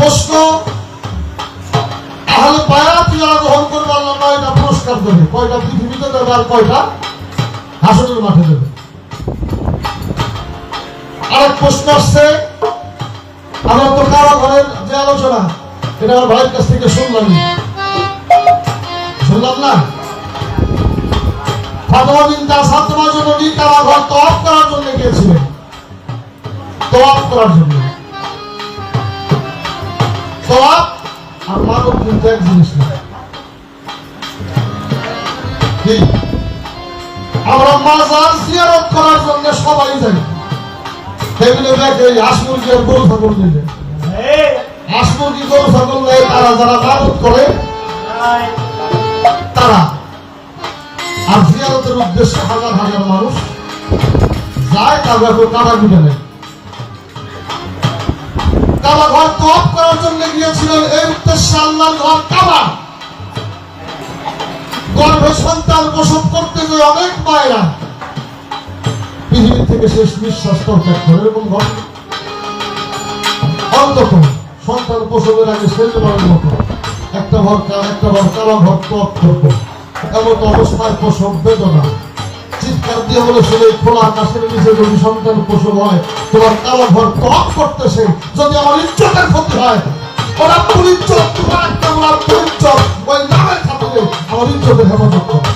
প্রশ্ন, আহলে বায়াত যারা গ্রহণ করবে আল্লাহ 9টা পুরস্কার দেবে। কয়টা পৃথিবীতে দেবে আর কয়টা হাসরের মাঠে দেবে। আরেক প্রশ্ন আসছে, আমার তো কারাগারের যে আলোচনা, এটা আমার ভাইয়ের কাছ থেকে শুনলাম না। ফাতেমা বিনত আসাদ তোমার জন্য কারাগার তওয়াফ করার জন্য গিয়েছিলেন, তওয়াফ করার জন্য। তওয়াফ আর মানব কিন্তু এক জিনিস না। আমরা মাজার জিয়ারত করার জন্য সবাই যাই, টেবিলে দেখে হাঁস মুরগি আর গরু ছাগল নিলে, হাঁস মুরগি গরু ছাগল নেই তারা যারা মানত করে তারা। আর জিয়ারতের উদ্দেশ্যে হাজার হাজার মানুষ যায়, তারা কারা গুটে নেয়। কাবা ঘর তওয়াফ করার জন্য গিয়েছিলেন, এই উদ্দেশ্যে আল্লাহর ঘর কাবা। গর্ভে সন্তান প্রসব করতে যে অনেক মায়েরা পৃথিবী থেকে শেষ নিঃশ্বাসটাও ত্যাগ করে, এরকম ঘর অন্তত সন্তান প্রসবের আগে শেষবারের মতো একটা ঘর কাবা ঘর তওয়াফ করবো। এমন অবস্থায় প্রসব বেদনা, চিৎকার দিয়ে বলে শুনে খোলা আকাশের নিচে যদি সন্তান প্রসব হয়, তোমার কাবা ঘর তওয়াফ করতেছে, যদি আমার ইজ্জতের ক্ষতি হয়, ওরা পুলিজ্জত তোমার একটা ওরা পুলিজ্জত ওই নামের খাতিরে আমার ইজ্জতের হেফাজত করে।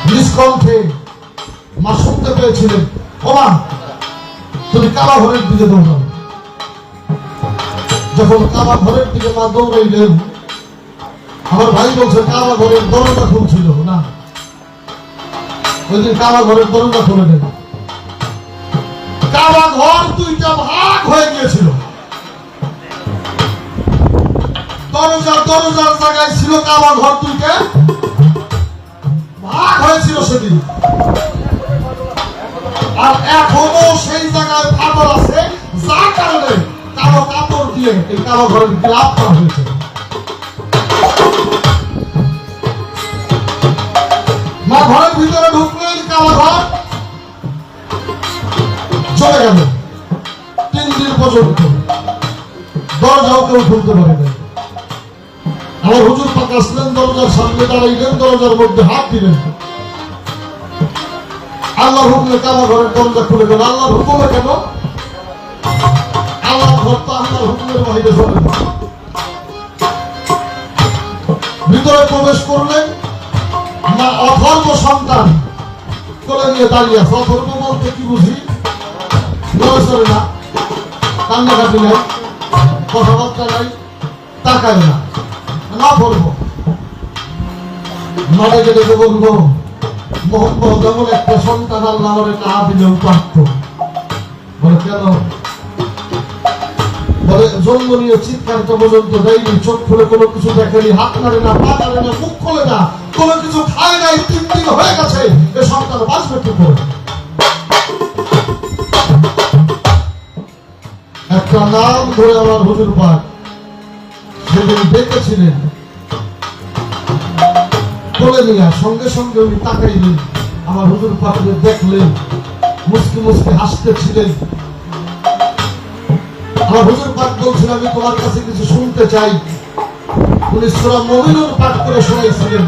নিষ্কণ্ঠে মা শুনতে পেয়েছিলেন, ওমা তুমি কাবা ঘরের দিকে দৌড়াও। যখন কাবা ঘরের দিকে মা দৌড়াইলেন, আমার ভাই বলছে কাবা ঘরের দরজা খুলছিল না, ওই দিন কাবা ঘরের দরজা খুলে দেন। কাবা ঘর দুইটা ভাগ হয়ে গিয়েছিল, দরজার জায়গায় ছিল কাবা ঘর দুইটা ভাগ হয়েছিল সেদিন। আর এখনো সেই জায়গায় ফাটল আছে, যার কারণে কালো কাপড় দিয়ে এই কাবা ঘরের গ্লাভ করা হয়েছে। মা ঘরের ভিতরে ঢুকলেন, কাবা ঘর চলে গেল 3 দিন পর্যন্ত, দরজাও কেউ খুলতে পারে না। আমার হুজুর পাক আসলেন, দরজার সামনে দাঁড়াইলেন, দরজার মধ্যে হাত দিলেন, আল্লাহর হুকুমে কাবা ঘরের দরজা খুলে গেল। আল্লাহর হুকুমে কেন? আল্লাহর ঘর তো আল্লাহর হুকুমের বাইরে চলে না। ভিতরে প্রবেশ করলেন, না অথর্ব সন্তান কোলে নিয়ে দাঁড়িয়ে আছে। অথর্ব বলতে কি বুঝি? নড়েচড়ে না, কান্নাকাটি নাই, কথাবার্তা নাই, তাকায় না, অথর্ব। মাঠে গেলে বলবো মোহাম্মদ এমন একটা সন্তান আল্লাহ আমার না দিলেও পারত। বলে কেন? বলে জন্ম নিয়ে চিৎকারটা পর্যন্ত দেয়নি, চোখ খুলে কোনো কিছু দেখেনি, হাত নাড়ে না, পা নাড়ে না, মুখ খোলে না, কোনো কিছু খায় নাই, 3 দিন হয়ে গেছে, এ সন্তান বাঁচবে কি করে? একটা নাম ধরে আমার হুজুর পাক সেদিন ডেকেছিলেন, কোলে নিয়ে সঙ্গে সঙ্গে উনি তাকাইলেন, আমার হুজুর পাককে দেখলেন, মুস্কি মুস্কি হাসতেছিলেন। আমার হুজুর পাক বলছেন, আমি তোমার কাছে কিছু শুনতে চাই। উনি সূরা মুমিনুন পাঠ করে শোনাইছিলেন।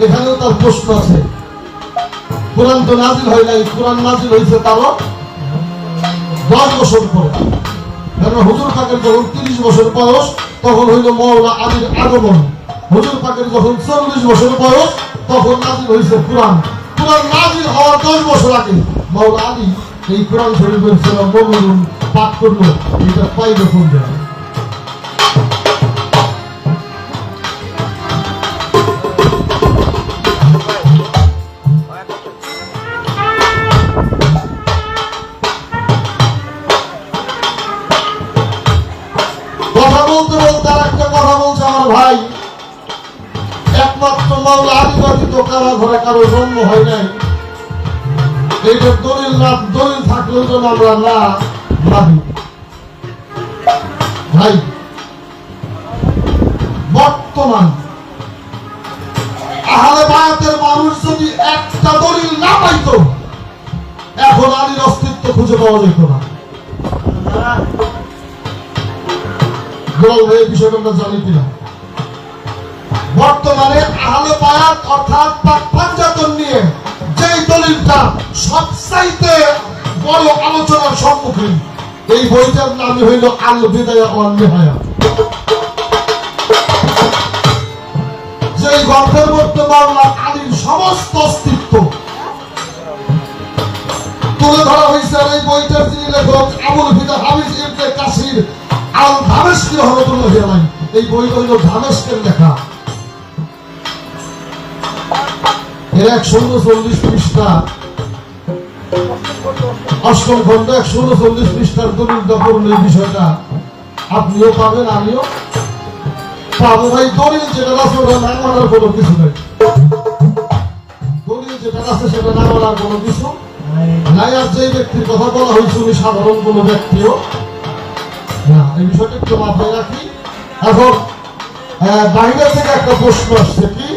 এখানেও তার প্রশ্ন আছে। কোরআন তো নাজিল হয় নাই, কোরআন নাজিল হয়েছে তারও 10 বছর পরে। কারণ হুজুর পাকের যখন 30 বছর বয়স, তখন হইল মাওলা আলীর আগমন। হুজুর পাকের যখন 40 বছর বয়স, তখন নাজিল হয়েছে কোরআন। কোরআন নাজিল হওয়ার 10 বছর আগে মাওলা আলী এই কোরআন শরীফের সূরা মুমিনুন পাঠ করলো। এটা পাইবে কোন জায়গায়? কথা বলতে বলতে আর একটা কথা বলছে আমার ভাই, একমাত্র মাওলা আলী ব্যতীত কারা ঘরে কারো জন্ম হয় নাই। এইটা দলিল না, দলিল থাকলেও যেন আমরা না ভাবি। ভাই বর্তমান আহলে বায়াতের মানুষ যদি একটা দলিল না পাইতো, এখন আলীর অস্তিত্ব খুঁজে পাওয়া যেত না। এই বিষয়টা আমরা জানি কিনা? বর্তমানে আহলে বায়াত অর্থাৎ পাঞ্জাতন নিয়ে যেই দলিলটা সবচাইতে বড় আলোচনার সম্মুখীন, এই বইটার নাম হইল আল বিদায়া ওয়ান নিহায়া। যেই গ্রন্থের মধ্যে মাওলানা আলীর সমস্ত অস্তিত্ব তুলে ধরা হয়েছে। এই বইটার যিনি লেখক আবুল ফিদা হাফিজ ইবনে কাসির আল দামেশকি রাহমাতুল্লাহি আলাইহি, এই বই হইল দামেশকের লেখা। এর 139 পৃষ্ঠা, অষ্টম খন্ড 139 পৃষ্ঠার দলিলটা পড়লে এই বিষয়টা আপনিও পাবেন, আমিও পাবো। ভাই দলিল যেটা আছে ওটা না মানার কোনো কিছু নেই। দলিল যেটা আছে সেটা না মানার কোনো কিছু নাই। আর যে ব্যক্তির কথা বলা হয়েছে উনি সাধারণ কোনো ব্যক্তিও না, এই বিষয়টা একটু মাথায় রাখি। এখন বাইরে থেকে একটা প্রশ্ন আসছে, কি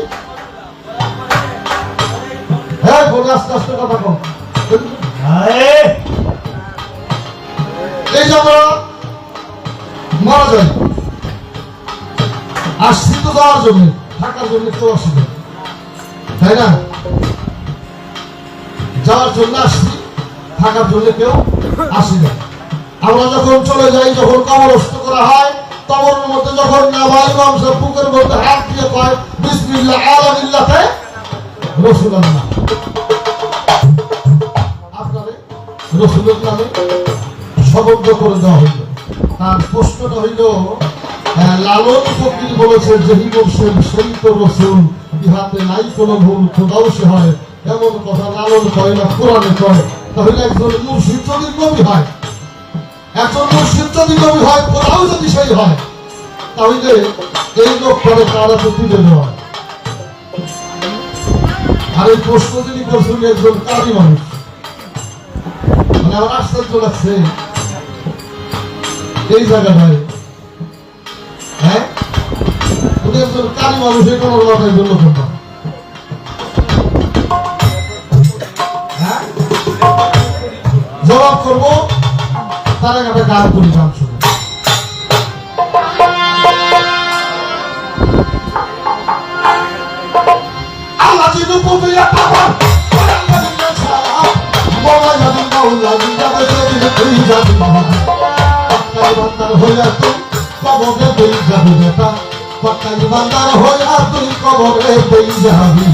হ্যাঁ বলে আস্তে আস্তে কথা কম। এই যে আমরা মারা যাই, আসছি তো যাওয়ার জন্য, থাকার জন্য কেউ আসি না, তাই না? যাওয়ার জন্য আসছি, থাকার জন্য কেউ আসি না। আমরা যখন চলে যাই, যখন কবরস্থ করা হয়, কবরের মধ্যে যখন নামাজ ইমাম সাহেব বুকের মধ্যে হাত দিয়ে কয় বিসমিল্লাহ আলামিল্লাহে রাসূলুল্লাহ, আপনারে রাসূলের নামে শপথ করে দেওয়া হইল। তার প্রশ্নটা হইল, লালন ফকির বলেছে যেহি বলছেন সেই তো রসুল, ইহাতে নাই কোনো ভুল, খোদাও সে হয়, এমন কথা লালন কয় না, কোরআনে কয়। তাহলে একজন মুর্শিদ যদি নবী হয়, একজন মুর্শিদ যদি নবী হয়, খোদাও যদি সেই হয়, তাহলে এই লোক করে তারা তো তুলে দেওয়া। আর এই প্রশ্ন যিনি করছেন একজন কারি মানুষ, মানে আমার আশ্চর্য লাগছে এই জায়গাটায়। হ্যাঁ, উনি একজন কারি মানুষ, এই কোনো লড়াই জন্য কোনটা জবাব করবো, তার একটা গান করি, গান শুনে। আল্লাহ যিনি পুবিয়া পাওয়ার বলা যাবি মাওলা যাবে সেদিন তুই যাবি পাক্কাই বান্দার হইয়া তুই কবরে তুই যাবি বেটা, পাক্কাই বান্দার হইয়া তুই কবরে তুই যাবি।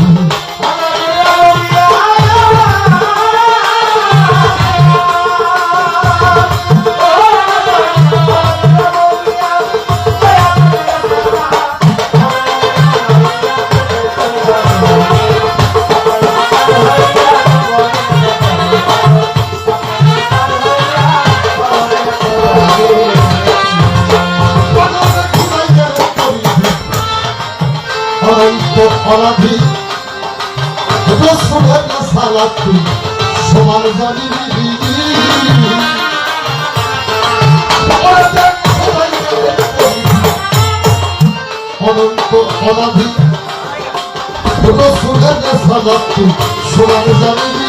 অনাধি রসুলের সালাত তুই সমান জানিবি, অনন্ত অনাধি রসুলের সালাত তুই সমান জানিবি।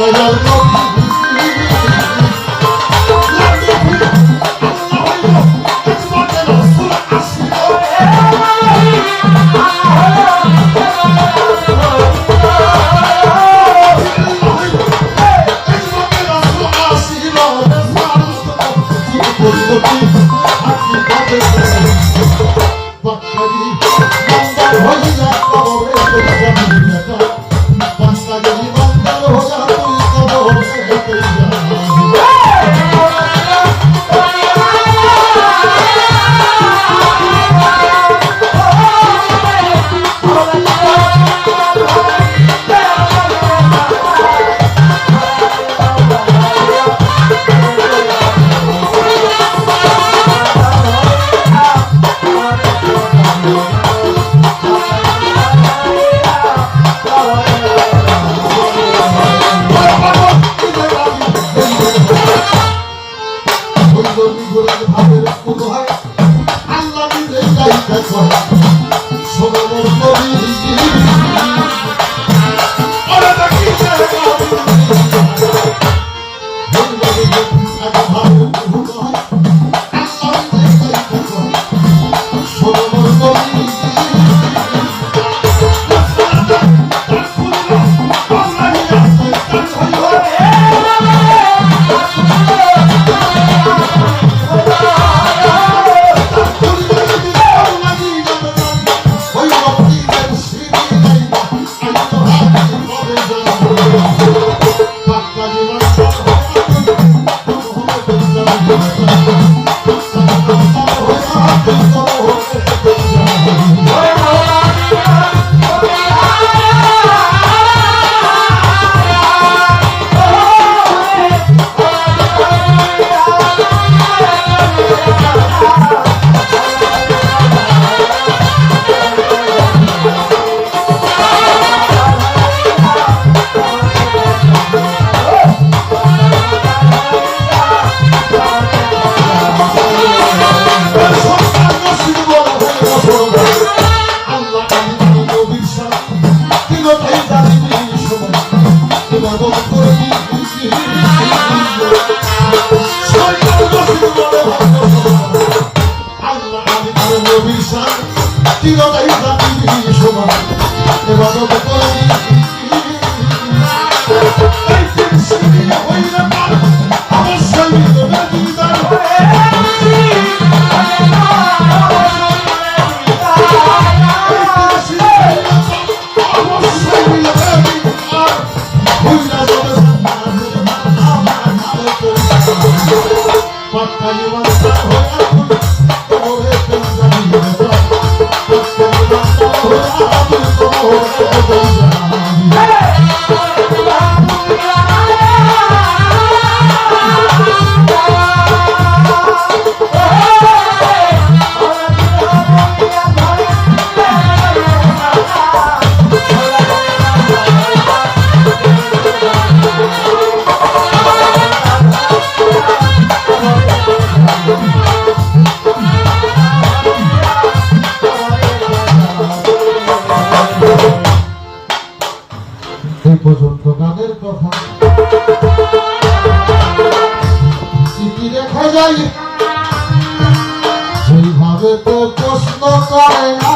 Allah পর্যন্ত গানের কথা রেখে যাই সেইভাবে তো প্রশ্ন করে না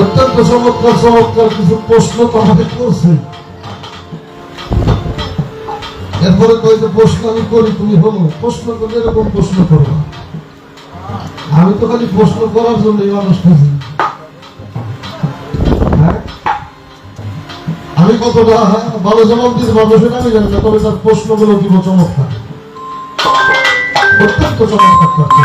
অত্যন্ত চমৎকার চমৎকার কিছু প্রশ্ন তো আমাদের করছে। এরপরে কয়েকটা প্রশ্ন আমি করি, তুমি হলো প্রশ্ন করলে এরকম প্রশ্ন করবো। আমি তো খালি প্রশ্ন করার জন্য এই মানুষ খুঁজি। আমি কতটা ভালো জবাব দিতে পারবো সেটা আমি জানি না, তবে তার প্রশ্নগুলো দিব চমৎকার, অত্যন্ত চমৎকার প্রশ্ন।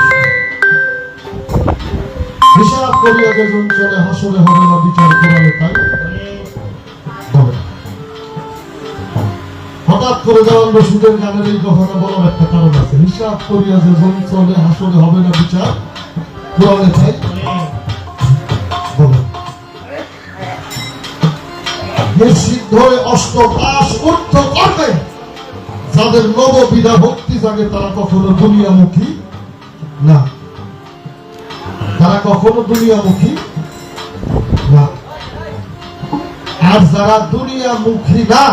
হিসাব করিয়া যেজন চলে হাসরে হবে না বিচার করালে তাই হবে। হঠাৎ করে দেওয়ান রশিদের গানের এই কথাটা বলার একটা কারণ আছে। হিসাব করিয়া যেজন চলে হাসরে হবে না বিচার করালে তাই বলে। নিশ্চিত ধরে অষ্টপাশ ঊর্ধ্ব করবে যাদের নববিধা ভক্তি জাগে তারা কখনো দুনিয়ামুখী না, তারা কখনো দুনিয়ামুখী না। আর যারা দুনিয়ামুখী না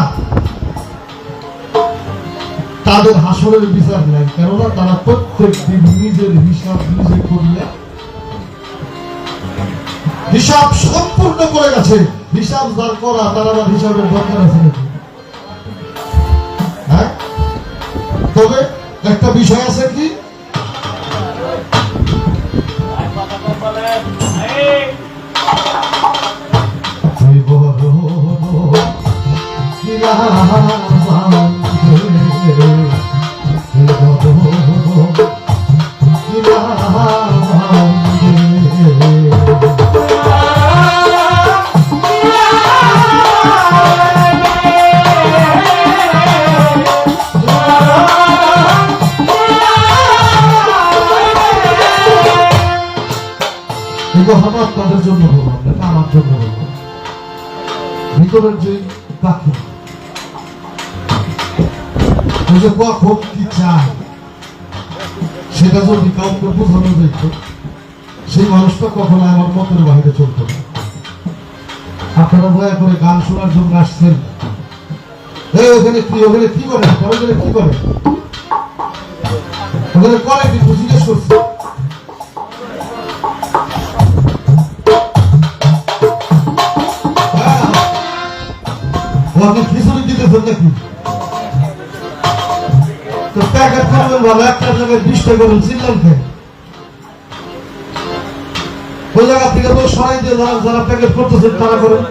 তাদের হাসরের বিচার নাই, কেননা তারা প্রত্যেক দিন নিজের হিসাব নিজে করিয়া হিসাব সম্পূর্ণ করে গেছে। হিসাব যার করা তার আবার হিসাবের দরকার আছে নাকি? তবে একটা বিষয় আছে কি, আপনাদের জন্য বললাম না, আমার জন্য বললাম। ভিতরের যে পাখি কখন কি চায় সেটা যদি কাউকে বোঝানো যেত, সেই মানুষটা কখনো আমার মতের বাইরে চলত না। আপনারা দয়া করে গান শোনার জন্য আসছেন, ওখানে কি ওখানে কি করে, ওখানে কি করে, ওখানে করে কি জিজ্ঞেস করছে। খিচুড়ি দিতেছেন নাকি? তো প্যাকেট করবেন ভালো, একটা জায়গায় 20 টাকা করবেন, চিনলাম খেয়ে ওই জায়গা থেকে তো সরাই দিয়ে যারা প্যাকেট করতেছেন তারা করেন।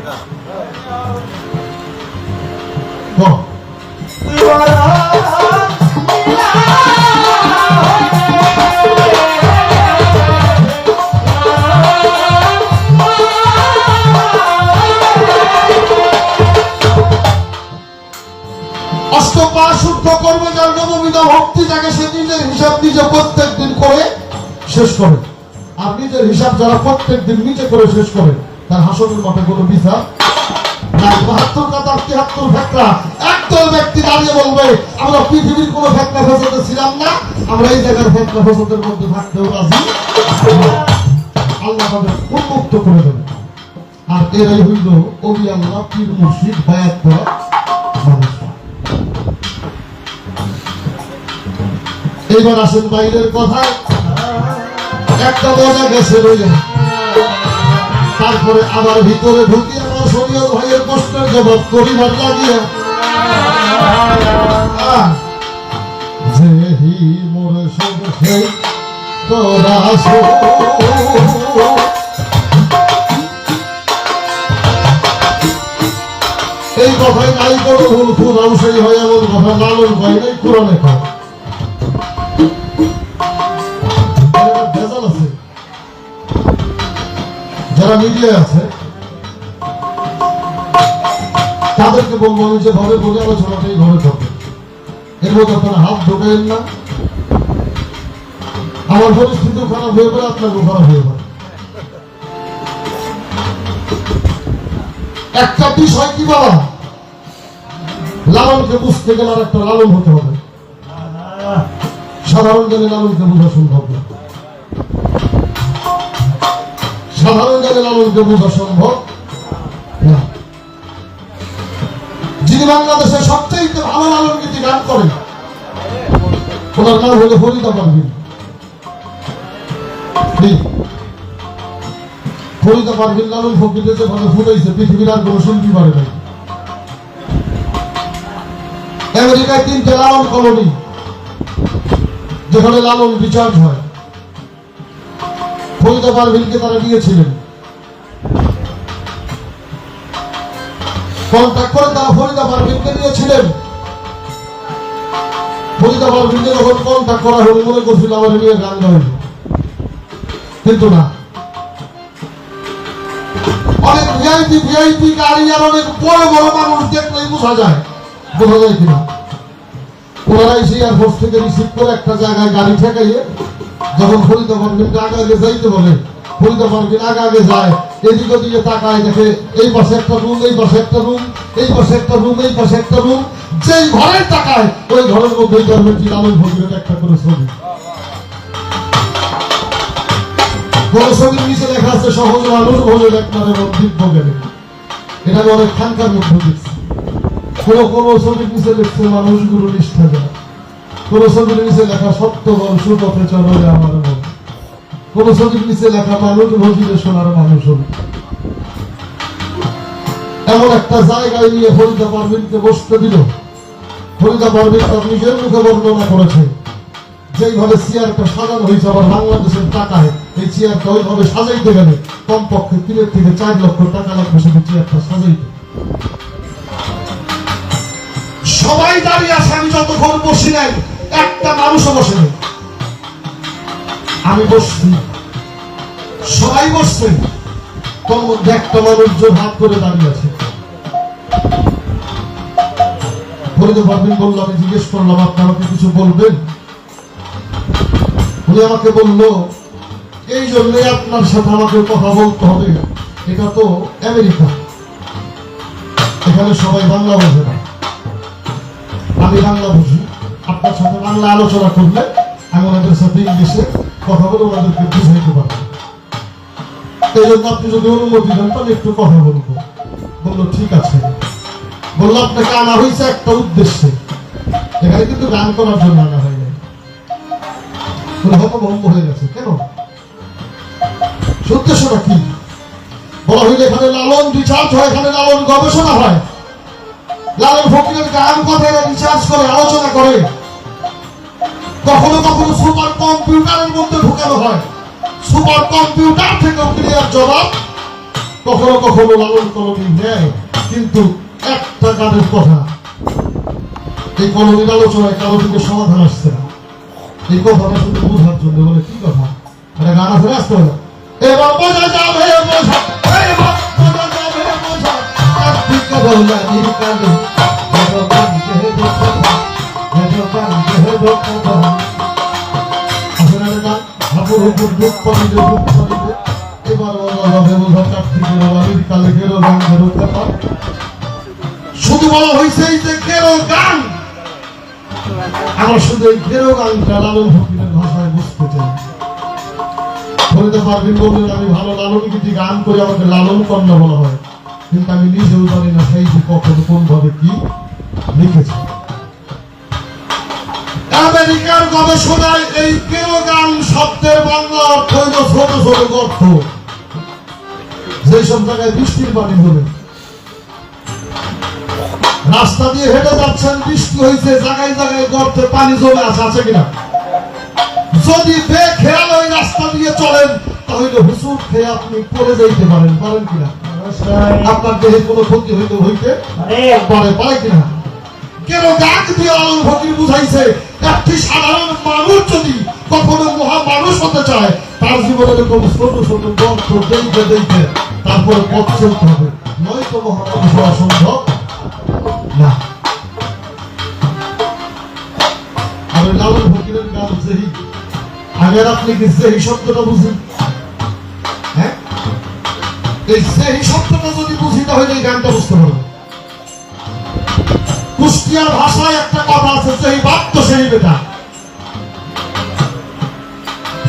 শুদ্ধ করবে যার নববিধা ভক্তি থাকে, সে নিজের হিসাব নিজে প্রত্যেক দিন করে শেষ করে। আর নিজের হিসাব যারা প্রত্যেক দিন নিজে করে শেষ করে, তার হাসনের মাঠে কোনো বিচার নাই। 72 কথা 73 ফেকরা একদল ব্যক্তি দাঁড়িয়ে বলবে আমরা পৃথিবীর কোনো ফেকরা ফেসাতে ছিলাম না, আমরা এই জায়গার ফেকরা ফেসাতের মধ্যে থাকতেও রাজি। আল্লাহ তাদের উন্মুক্ত করে দেবে। আর এরাই হইল ওলি আল্লাহ, পীর মুর্শিদ, বায়াত করা মানুষ। এইবার আসেন বাইরের কথা, একটা মজা গেছে রইলেন, তারপরে আবার ভিতরে ঢুকি আমার শরীয়ত ভাইয়ের প্রশ্নের জবাব করিবার লাগিয়া যেহি মোরে সে তোরা এই কথায় নাই কোনো ভুল, খুদাও সেই হয় এমন কথা লালন ভাই নাই কোরআনে কয়। যারা মিডিয়ায় আছে তাদেরকে বলবো আমি যেভাবে বলে আলোচনাটা এইভাবে করবে, এর মধ্যে আপনারা হাত ঢোকেন না। আমার পরিস্থিতিও খারাপ হয়ে পড়ে, আপনাকেও খারাপ হয়ে পড়ে। একটা বিষয় কি বলা, লালনকে বুঝতে গেলে আর একটা লালন হতে হবে। সাধারণ জ্ঞানে লালনকে বোঝা সম্ভব না, সাধারণ জ্ঞানে লালনকে বোঝা সম্ভব না। যিনি বাংলাদেশের সবচেয়ে ভালো লালন গীতি গান করেন, ওনার নাম হলো ফরিদা পারভিন। ফরিদা পারভিন লালন ফকিরের যেভাবে ফুটাইছে পৃথিবীর আর কোনো শিল্পী পারে নাই। আমেরিকায় 3টে লালন কলোনি, যেখানে লালন রিচার্জ হয়। ফরিদা পারভিনকে তারা নিয়েছিলেন, কন্ট্যাক্ট করে তারা ফরিদা পারভিনকে নিয়েছিলেন। ফরিদা পারভিনকে যখন কন্ট্যাক্ট করা হলো মনে করছিল আমার নিয়ে গান গাইবে, কিন্তু না। অনেক ভিআইপি গাড়ি আর অনেক বড় বড় মানুষ দেখলেই বোঝা যায় কিনা। ওনারা এসে এয়ারফোর্স থেকে রিসিভ করে একটা জায়গায় গাড়ি ঠেকাইয়ে যখন ফরিদা পারভিনকে আগে আগে যাইতে বলে, ফরিদা পারভিন আগে আগে যায়, এদিক ওদিকে তাকায়, দেখে এই পাশে একটা রুম, এই পাশে একটা রুম, এই পাশে একটা রুম, এই পাশে একটা রুম। যেই ঘরের তাকায় ওই ঘরের মধ্যে লালন ফকিরের একটা করে ছবি। বড় ছবির নিচে লেখা আছে সহজ মানুষ ভোলে লেখনার এবং দিব্য জ্ঞানী। এটা আমি অনেক খানকার মধ্যে দেখছি। কোন ছবির নিচে লিখছে মানুষ গুরু নিষ্ঠা যায়, কোন ছবির নিচে লেখা সত্য বল সুপথে চলে আমার মন, কোন ছবির নিচে লেখা মানুষ ভজিলে সোনার মানুষ হল। এমন একটা জায়গায় নিয়ে ফরিদা পারভিনকে বসতে দিল, ফরিদা পারভীন তার নিজের মুখে বর্ণনা করেছে যেইভাবে চেয়ারটা সাজানো হয়েছে আবার বাংলাদেশের টাকায় এই চেয়ারটা ওইভাবে সাজাইতে গেলে কমপক্ষে 3 থেকে 4 লক্ষ টাকা লাগবে শুধু চেয়ারটা সাজাইতে। সবাই দাঁড়িয়ে আছে, আমি যতক্ষণ বসি নাই একটা মানুষও বসে নেই। আমি বসছি, সবাই বসছে, তোর মধ্যে একটা মানুষ জোর হাত করে দাঁড়িয়ে আছে। ফরিদা পারভীন বলল, আমি জিজ্ঞেস করলাম আপনি আমাকে কিছু বলবেন? উনি আমাকে বললো, এই জন্য আপনার সাথে আমাকে কথা বলতে হবে, এটা তো আমেরিকা, এখানে সবাই বাংলা বোঝে না, আমি বাংলা বুঝি, আপনার সাথে বাংলা আলোচনা করলে আমি ওনাদের সাথে ইংলিশে কথা বলে ওনাদেরকে বুঝাইতে পারবো, এই জন্য আপনি যদি অনুমতি দেন তাহলে একটু কথা বলবো। বললো ঠিক আছে। বললো আপনাকে আনা হয়েছে একটা উদ্দেশ্যে, এখানে কিন্তু গান করার জন্য আনা হয় নাই। হতভম্ব হয়ে গেছে, কেন? উদ্দেশ্যটা কি? বলা হইলে এখানে লালন রিসার্চ হয়, এখানে লালন গবেষণা হয়, লালন ফকিরের গান কথায় রিসার্চ করে, আলোচনা করে, কখনো কখনো সুপার কম্পিউটারের মধ্যে ঢুকানো হয়, সুপার কম্পিউটার থেকে ক্লিয়ার জবাব কখনো কখনো লালন কলমি নেয়। কিন্তু একটা গানের কথা এই কলমের আলোচনায় কারো থেকে সমাধান আসছে না, এই কথাটা শুধু বোঝার জন্য। বলে কি কথা? একটা গান আছে, আসতে হবে, এবার বোঝা যাবে, বোঝা এবার বোঝা যাবে, বোঝা কার্তিক বলা নিকালে ভগবান কে কথা, ভগবান কে কথা আসলে না হাপুর উপর দুঃখ পাইলে দুঃখ পাইলে এবার বলা যাবে, বোঝা কার্তিক বলা নিকালে গেরো গান গেরো কথা। শুধু বলা হয়েছে এই যে গেরো গান, আমার শুধু এই গেরো গানটা লালন ফকিরের ভাষায় বুঝতে চাই। ফরিদা পারভীন বললেন, আমি ভালো লালন গীতি গান করে আমাকে লালন কন্যা বলা হয়, কিন্তু আমি নিজেও জানি না সেই যে কখন কোন ভাবে কি লিখেছে। আমেরিকার গবেষণায় এই গেরো গান শব্দের বাংলা অর্থ হইল ছোট ছোট গর্ত, যেসব জায়গায় বৃষ্টির পানি হলে রাস্তা দিয়ে হেঁটে যাচ্ছেন, বৃষ্টি হয়েছে, জায়গায় জায়গায় গর্তে পানি জমে আছে কিনা? যদি বেখেয়াল ওই রাস্তা দিয়ে চলেন তাহলে হুসুর খেয়ে আপনি পড়ে যাইতে পারেন, পারেন কিনা? আপনার দেহে কোনো ক্ষতি হইতে পারে কিনা? কেন গান দিয়ে লালন ফকির বুঝাইছে একটি সাধারণ মানুষ যদি কখনো মহা মানুষ হতে চায় তার জীবনে এরকম ছোট ছোট গর্ত দেখতে দেখতে তারপরে পথ চলতে হবে, নয়তো মহা মানুষ হওয়া সম্ভব না। আর লালন ফকিরের গান যেই আগের, আপনি কি যেই শব্দটা বুঝেন? হ্যাঁ, এই যেই শব্দটা যদি বুঝি তাহলে এই গানটা বুঝতে পারবো। কুষ্টিয়ার ভাষায় একটা কথা আছে, যেই বাপ তো সেই বেটা,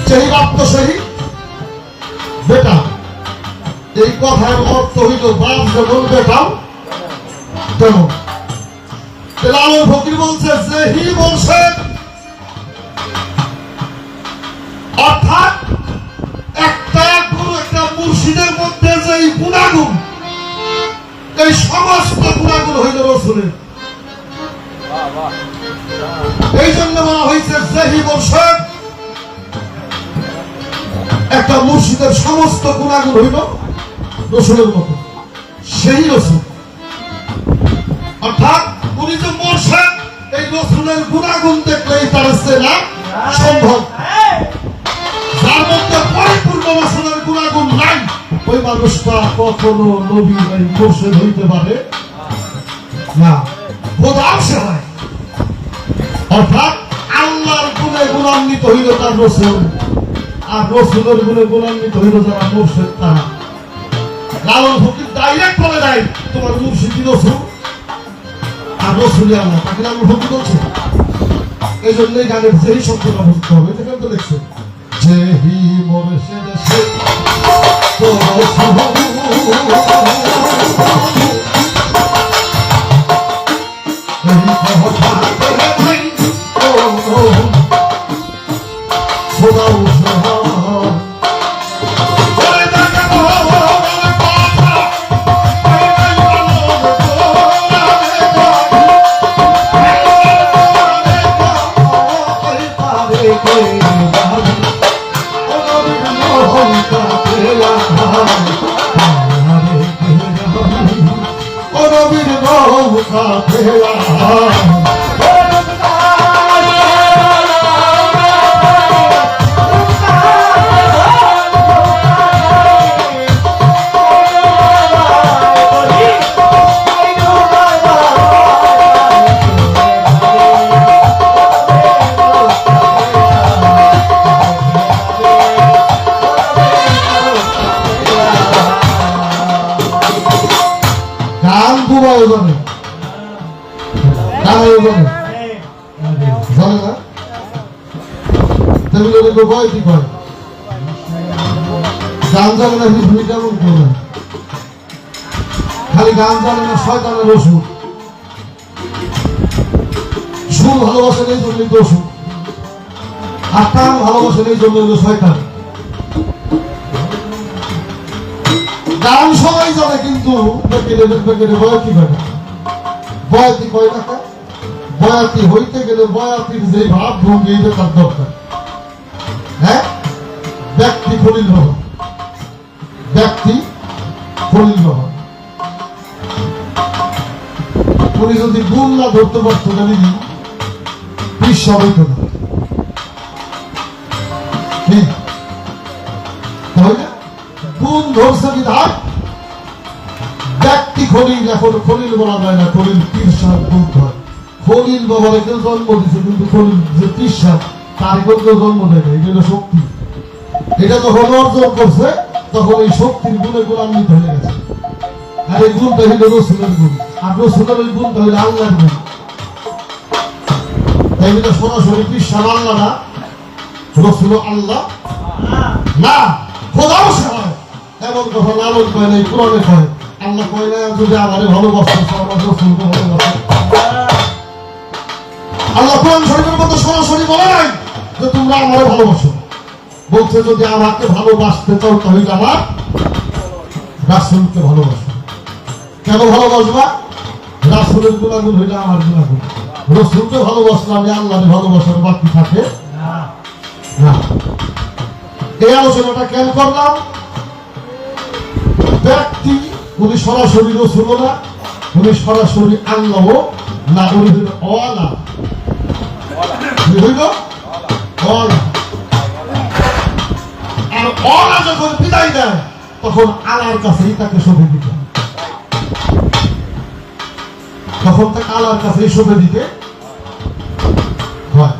যেই বাপ তো সেই বেটা। এই কথার অর্থ হইল বাপ যেমন বেটাও তেমন। লালন ফকির বলছে যেহি বলছে, অর্থাৎ একটা গুরু একটা মুর্শিদের মধ্যে যে গুণাগুণ, এই সমস্ত গুণাগুণ হইল রসুলের। এই জন্য বলা হয়েছে যেহি বলছে, একটা মুর্শিদের সমস্ত গুণাগুণ হইল রসুলের মতো, সেই রসুল। অর্থাৎ উনি যে মোর্শেদ, এই রসুলের গুণাগুণ দেখলেই তার চেনা সম্ভব। যার মধ্যে পরিপূর্ণ রসুলের গুণাগুণ নাই, ওই মানুষটা কখনো নবী এই মোর্শেদ হইতে পারে না, বোধাও সে হয়। অর্থাৎ আল্লাহর গুণে গুণান্বিত হইল তার রসুল, আর রসুলের গুণে গুণান্বিত হইল যারা মোর্শেদ তারা। লালন ফকির ডাইরেক্ট বলে দেয় তোমার মুর্শিদি রসুল আর রসুলে আল্লাহ, তাকে লালন ফকির বলছে। এই জন্যই গানের যেই শব্দটা বুঝতে হবে, সেখানে তো দেখছে যেহি মোর্শেদ সে গান বুবাও জানে, গানও জানে, জানে না? তেমনি ওদেরকে ভয় কি করে? গান জানে না, হিজবি কেমন করবে? খালি গান জানে না, শয়তানের ওষুধ। সুর ভালোবাসেন এই জন্যই তো ওষুধ, আর টান ভালোবাসেন এই জন্য শয়তান। গান সবাই জানে, কিন্তু বয়াতি হয় না। বয়াতি কয় না, বয়াতি হইতে গেলে বয়াতির যে ভাব ভঙ্গি এটা তার দরকার। হ্যাঁ, ব্যক্তি খলিল বাবা, ব্যক্তি খলিল বাবা। উনি যদি গুণ না ধরতে পারতো জানি বিশ্বাস হইত না। গুণ ধরছে বিধান ব্যক্তি খলিল। এখন খলিল বলা যায় না, খলিল পীর সাহেব বলতে হয়। খলিল বাবার কেউ জন্ম দিচ্ছে, কিন্তু খলিল যে পীর সাহেব তার কেউ জন্ম দেয় না। এটা শক্তি, এটা যখন অর্জন করছে তখন এই শক্তির গুণে গুণান্বিত হয়ে গেছে। আর এই গুণটা হইল রসুলের গুণ, আর রসুলের ওই গুণটা হইল আল্লাহর গুণ। তাই এটা সরাসরি পীর সাহেব আল্লাহ না, রসুল আল্লাহ না, খোদাও সে হয়। এমন কথা লালন কয় নাই, কোরআনে কয়। আল্লাহ কয় না যদি আমারে ভালোবাসে আমার রসুলকে ভালোবাসে। আল্লাহ কোরআন শরীফের মধ্যে সরাসরি বলে নাই যে তোমরা আমারে ভালোবাসো, বলছে যদি আমাকে ভালোবাসতে চাও তাহলে আমার রাসূলকে ভালোবাসো। কেন ভালোবাসবা? রাসূলের গুণাগুণ হইলে আমার গুণাগুণ। রসুলকে ভালোবাসলে আমি আল্লাহকে ভালোবাসার বাকি থাকে না। এই আলোচনাটা কেন করলাম? ব্যক্তি উনি সরাসরি রসুল না, উনি সরাসরি আল্লাহ না, উনি হইল অলা। হইল অলা। আর অলা যখন বিদায় দেয় তখন আল্লাহর কাছেই তাকে সঁপে দিতে, তখন তাকে আল্লাহর কাছেই সঁপে দিতে হয়।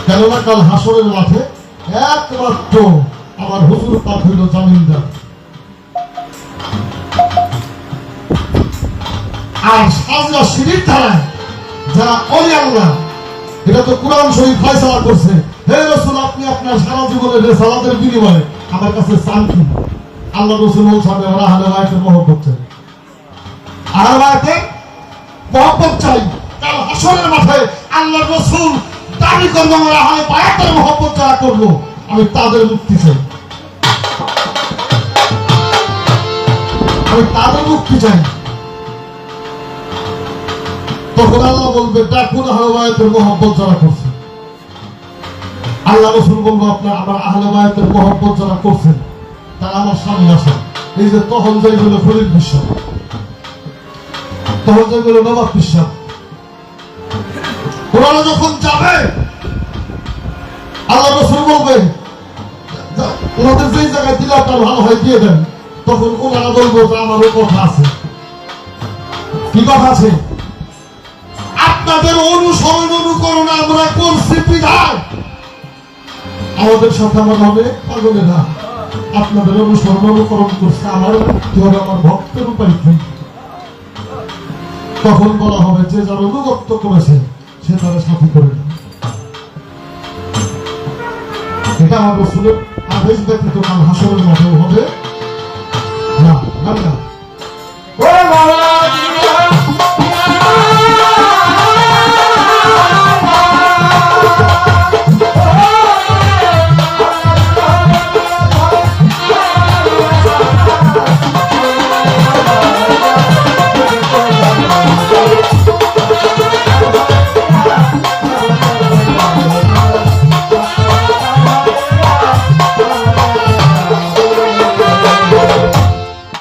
কেননা কাল হাসরের মাঠে একমাত্র আমার হুজুর পাক হইল জামিনদার। আর সাজদা শিরিক ধারায় যারা ওলি আল্লাহ, এটা তো কোরআন শরীফ ফয়সালা করছে। হে রাসূল, আপনি আপনার সারা জীবনের রিসালাতের বিনিময়ে আমার কাছে চান কি? আল্লাহ রাসূল বলছেন ওরা আহলে বায়তের মহব্বত চাই, আহলে বায়তের মহব্বত চাই। কাল হাসরের মাঠে আল্লাহ রাসূল দাবি করবো আমরা আহলে বায়তের মহব্বত যারা করবো আমি তাদের মুক্তি চাই, আমি তাদের মুক্তি চাই। তখন আল্লাহ বলবে ডাকুন আহলে বায়তের মহব্বত যারা করছে। আল্লাহ রাসূল বলবো আপনার আমার আহলে বায়তের মহব্বত যারা করছেন তারা আমার সামনে আসেন। এই যে তখন যাই বলে ফরিদ বিশ্বাস, তখন যাই বলে নবাব বিশ্বাস, ওরা যখন যাবে আল্লাহ রাসূল বলবে ওনাদের যেই জায়গায় দিলে আপনার ভালো হয় দিয়ে দেন। তখন ওনারা বলবো যে আমারও কথা আছে। কি কথা আছে? আপনাদের অনুসরণ অনুকরণ আমরা করছি বিধায় আমাদের সাথে আমার হবে পাগলে না। আপনাদের অনুসরণ অনুকরণ করছে আমার মুক্তি হবে, আমার ভক্তের উপায় কি? তখন বলা হবে যে যারা অনুগত্য করেছে সে তারা সাথী করে না। এটা আমার রাসূলের আদেশ ব্যতীত কাল হাসরের মাঠেও হবে না।